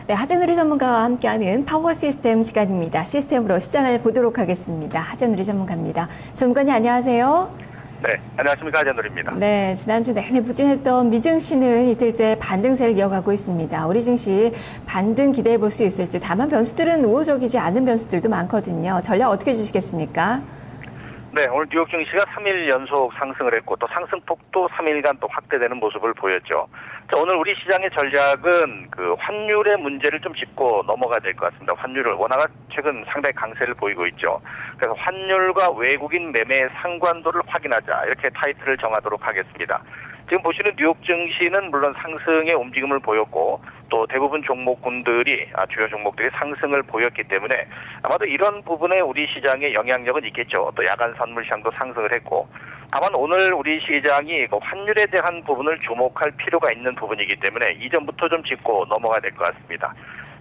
네, 하재누리 전문가와 함께하는 파워 시스템 시간입니다. 시스템으로 시장을 보도록 하겠습니다. 하재누리 전문가입니다. 전문가님 안녕하세요. 네, 안녕하십니까. 하재누리입니다. 네, 지난주 내내 부진했던 미증시는 이틀째 반등세를 이어가고 있습니다. 우리 증시 반등 기대해 볼 수 있을지, 다만 변수들은 우호적이지 않은 변수들도 많거든요. 전략 어떻게 주시겠습니까? 네, 오늘 뉴욕 증시가 3일 연속 상승을 했고 또 상승폭도 3일간 또 확대되는 모습을 보였죠. 자, 오늘 우리 시장의 전략은 그 환율의 문제를 좀 짚고 넘어가야 될 것 같습니다. 환율을 워낙 최근 상당히 강세를 보이고 있죠. 그래서 환율과 외국인 매매의 상관도를 확인하자, 이렇게 타이틀을 정하도록 하겠습니다. 지금 보시는 뉴욕 증시는 물론 상승의 움직임을 보였고 또 대부분 종목군들이 주요 종목들이 상승을 보였기 때문에 아마도 이런 부분에 우리 시장에 영향력은 있겠죠. 또 야간 선물 시장도 상승을 했고, 다만 오늘 우리 시장이 환율에 대한 부분을 주목할 필요가 있는 부분이기 때문에 이전부터 좀 짚고 넘어가야 될 것 같습니다.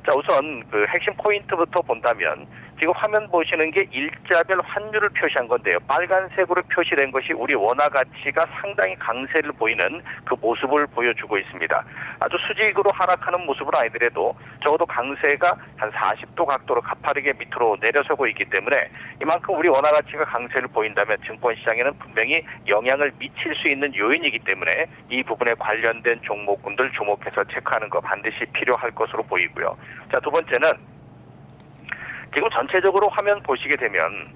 자, 우선 그 핵심 포인트부터 본다면 지금 화면 보시는 게 일자별 환율을 표시한 건데요. 빨간색으로 표시된 것이 우리 원화 가치가 상당히 강세를 보이는 그 모습을 보여주고 있습니다. 아주 수직으로 하락하는 모습은 아니더라도 적어도 강세가 한 40도 각도로 가파르게 밑으로 내려서고 있기 때문에 이만큼 우리 원화 가치가 강세를 보인다면 증권시장에는 분명히 영향을 미칠 수 있는 요인이기 때문에 이 부분에 관련된 종목군들 주목해서 체크하는 거 반드시 필요할 것으로 보이고요. 자, 두 번째는 지금 전체적으로 화면 보시게 되면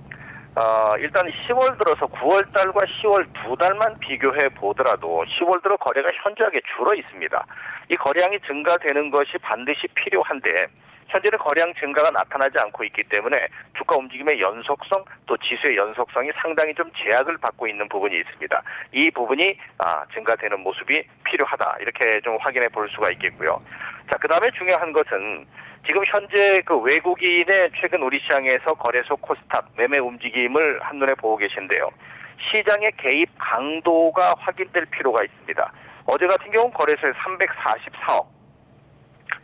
일단 10월 들어서 9월 달과 10월 두 달만 비교해 보더라도 10월 들어 거래가 현저하게 줄어 있습니다. 이 거래량이 증가되는 것이 반드시 필요한데 현재는 거래량 증가가 나타나지 않고 있기 때문에 주가 움직임의 연속성 또 지수의 연속성이 상당히 좀 제약을 받고 있는 부분이 있습니다. 이 부분이 증가되는 모습이 필요하다, 이렇게 좀 확인해 볼 수가 있겠고요. 자, 그 다음에 중요한 것은 지금 현재 그 외국인의 최근 우리 시장에서 거래소 코스닥 매매 움직임을 한눈에 보고 계신데요. 시장의 개입 강도가 확인될 필요가 있습니다. 어제 같은 경우는 거래소에 344억,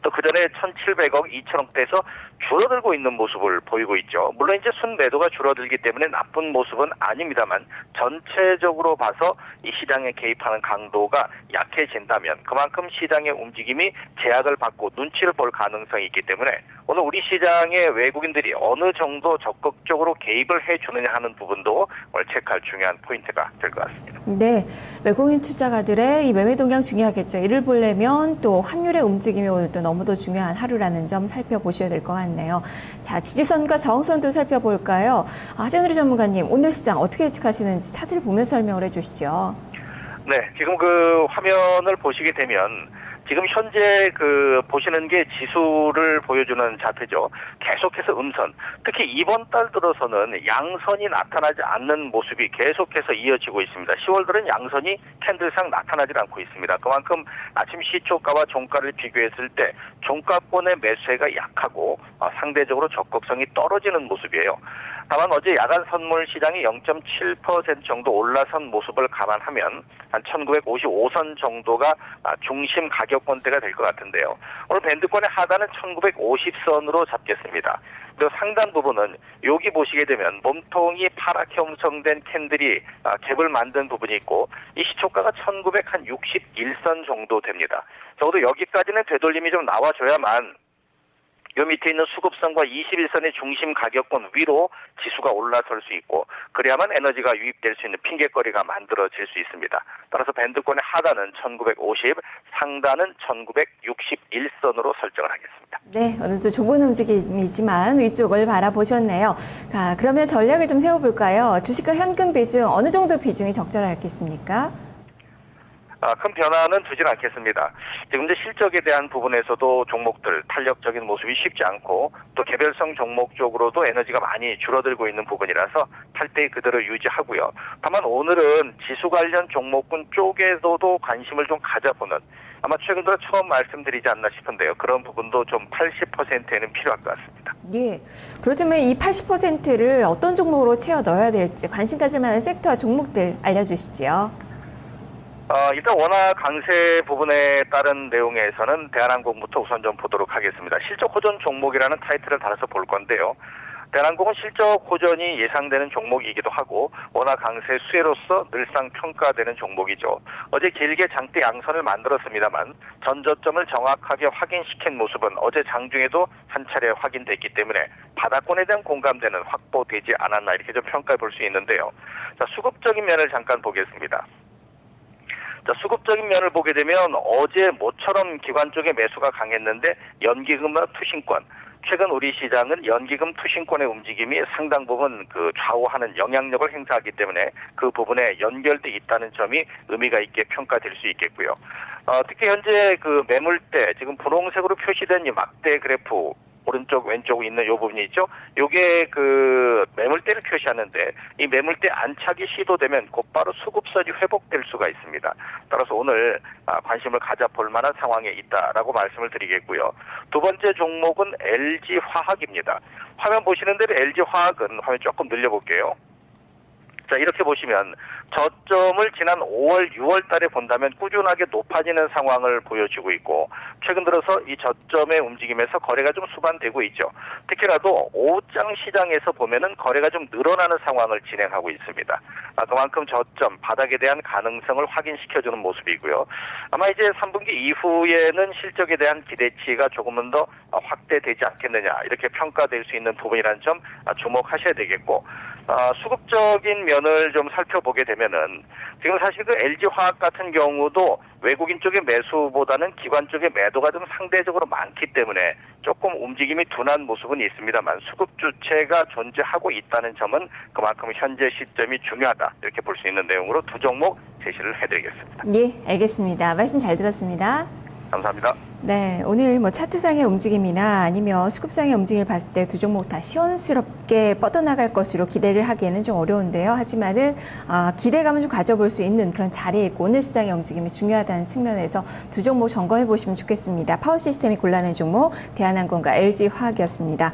또 그전에 1,700억, 2,000억대에서 줄어들고 있는 모습을 보이고 있죠. 물론 이제 순매도가 줄어들기 때문에 나쁜 모습은 아닙니다만 전체적으로 봐서 이 시장에 개입하는 강도가 약해진다면 그만큼 시장의 움직임이 제약을 받고 눈치를 볼 가능성이 있기 때문에 오늘 우리 시장의 외국인들이 어느 정도 적극적으로 개입을 해주느냐 하는 부분도 오늘 체크할 중요한 포인트가 될 것 같습니다. 네, 외국인 투자가들의 이 매매 동향 중요하겠죠. 이를 보려면 또 환율의 움직임이 오늘도 너무도 중요한 하루라는 점 살펴보셔야 될 것 같네요. 자, 지지선과 저항선도 살펴볼까요? 하재누리 전문가님, 오늘 시장 어떻게 예측하시는지 차트를 보면서 설명을 해주시죠. 네, 지금 그 화면을 보시게 되면 지금 현재 그 보시는 게 지수를 보여주는 차트죠. 계속해서 음선, 특히 이번 달 들어서는 양선이 나타나지 않는 모습이 계속해서 이어지고 있습니다. 10월 들은 양선이 캔들상 나타나지 않고 있습니다. 그만큼 아침 시초가와 종가를 비교했을 때 종가권의 매수세가 약하고 상대적으로 적극성이 떨어지는 모습이에요. 다만 어제 야간 선물 시장이 0.7% 정도 올라선 모습을 감안하면 한 1955선 정도가 중심 가격권대가 될 것 같은데요. 오늘 밴드권의 하단은 1950선으로 잡겠습니다. 그리고 상단 부분은 여기 보시게 되면 몸통이 파랗게 형성된 캔들이 갭을 만든 부분이 있고 이 시초가가 1961선 정도 됩니다. 적어도 여기까지는 되돌림이 좀 나와줘야만 요 밑에 있는 수급선과 21선의 중심 가격권 위로 지수가 올라설 수 있고 그래야만 에너지가 유입될 수 있는 핑계거리가 만들어질 수 있습니다. 따라서 밴드권의 하단은 1950, 상단은 1961선으로 설정을 하겠습니다. 네, 오늘도 좁은 움직임이지만 위쪽을 바라보셨네요. 자, 그러면 전략을 좀 세워볼까요? 주식과 현금 비중 어느 정도 비중이 적절하겠습니까? 큰 변화는 두진 않겠습니다. 지금 이제 실적에 대한 부분에서도 종목들 탄력적인 모습이 쉽지 않고 또 개별성 종목 쪽으로도 에너지가 많이 줄어들고 있는 부분이라서 탈대 그대로 유지하고요. 다만 오늘은 지수 관련 종목군 쪽에서도 관심을 좀 가져보는, 아마 최근 들어 처음 말씀드리지 않나 싶은데요. 그런 부분도 좀 80%에는 필요할 것 같습니다. 예. 그렇다면 이 80%를 어떤 종목으로 채워 넣어야 될지 관심 가질 만한 섹터와 종목들 알려주시죠. 일단 원화 강세 부분에 따른 내용에서는 대한항공부터 우선 좀 보도록 하겠습니다. 실적 호전 종목이라는 타이틀을 달아서 볼 건데요. 대한항공은 실적 호전이 예상되는 종목이기도 하고 워낙 강세 수혜로서 늘상 평가되는 종목이죠. 어제 길게 장대 양선을 만들었습니다만 전저점을 정확하게 확인시킨 모습은 어제 장중에도 한 차례 확인됐기 때문에 바닥권에 대한 공감대는 확보되지 않았나 이렇게 좀 평가해 볼 수 있는데요. 자, 수급적인 면을 잠깐 보겠습니다. 자, 수급적인 면을 보게 되면 어제 모처럼 기관 쪽의 매수가 강했는데 연기금과 투신권, 최근 우리 시장은 연기금 투신권의 움직임이 상당 부분 좌우하는 영향력을 행사하기 때문에 그 부분에 연결돼 있다는 점이 의미가 있게 평가될 수 있겠고요. 특히 현재 매물대 지금 분홍색으로 표시된 이 막대 그래프 오른쪽 왼쪽 있는 이 부분이 있죠. 요게 매물대를 표시하는데 이 매물대 안착이 시도되면 곧바로 수급선이 회복될 수가 있습니다. 따라서 오늘 관심을 가져볼 만한 상황에 있다라고 말씀을 드리겠고요. 두 번째 종목은 LG화학입니다. 화면 보시는 대로 LG화학은 화면 조금 늘려볼게요. 자, 이렇게 보시면 저점을 지난 5월, 6월 달에 본다면 꾸준하게 높아지는 상황을 보여주고 있고 최근 들어서 이 저점의 움직임에서 거래가 좀 수반되고 있죠. 특히라도 오후장 시장에서 보면은 거래가 좀 늘어나는 상황을 진행하고 있습니다. 그만큼 저점, 바닥에 대한 가능성을 확인시켜주는 모습이고요. 아마 이제 3분기 이후에는 실적에 대한 기대치가 조금은 더 확대되지 않겠느냐 이렇게 평가될 수 있는 부분이라는 점 주목하셔야 되겠고 수급적인 면을 좀 살펴보게 되면은 지금 사실 LG화학 같은 경우도 외국인 쪽의 매수보다는 기관 쪽의 매도가 좀 상대적으로 많기 때문에 조금 움직임이 둔한 모습은 있습니다만 수급 주체가 존재하고 있다는 점은 그만큼 현재 시점이 중요하다 이렇게 볼 수 있는 내용으로 두 종목 제시를 해드리겠습니다. 예, 알겠습니다. 말씀 잘 들었습니다. 감사합니다. 네, 오늘 차트상의 움직임이나 아니면 수급상의 움직임을 봤을 때 두 종목 다 시원스럽게 뻗어나갈 것으로 기대를 하기에는 좀 어려운데요. 하지만은 기대감을 좀 가져볼 수 있는 그런 자리에 있고 오늘 시장의 움직임이 중요하다는 측면에서 두 종목 점검해 보시면 좋겠습니다. 파워시스템이 골라낸 종목 대한항공과 LG화학이었습니다.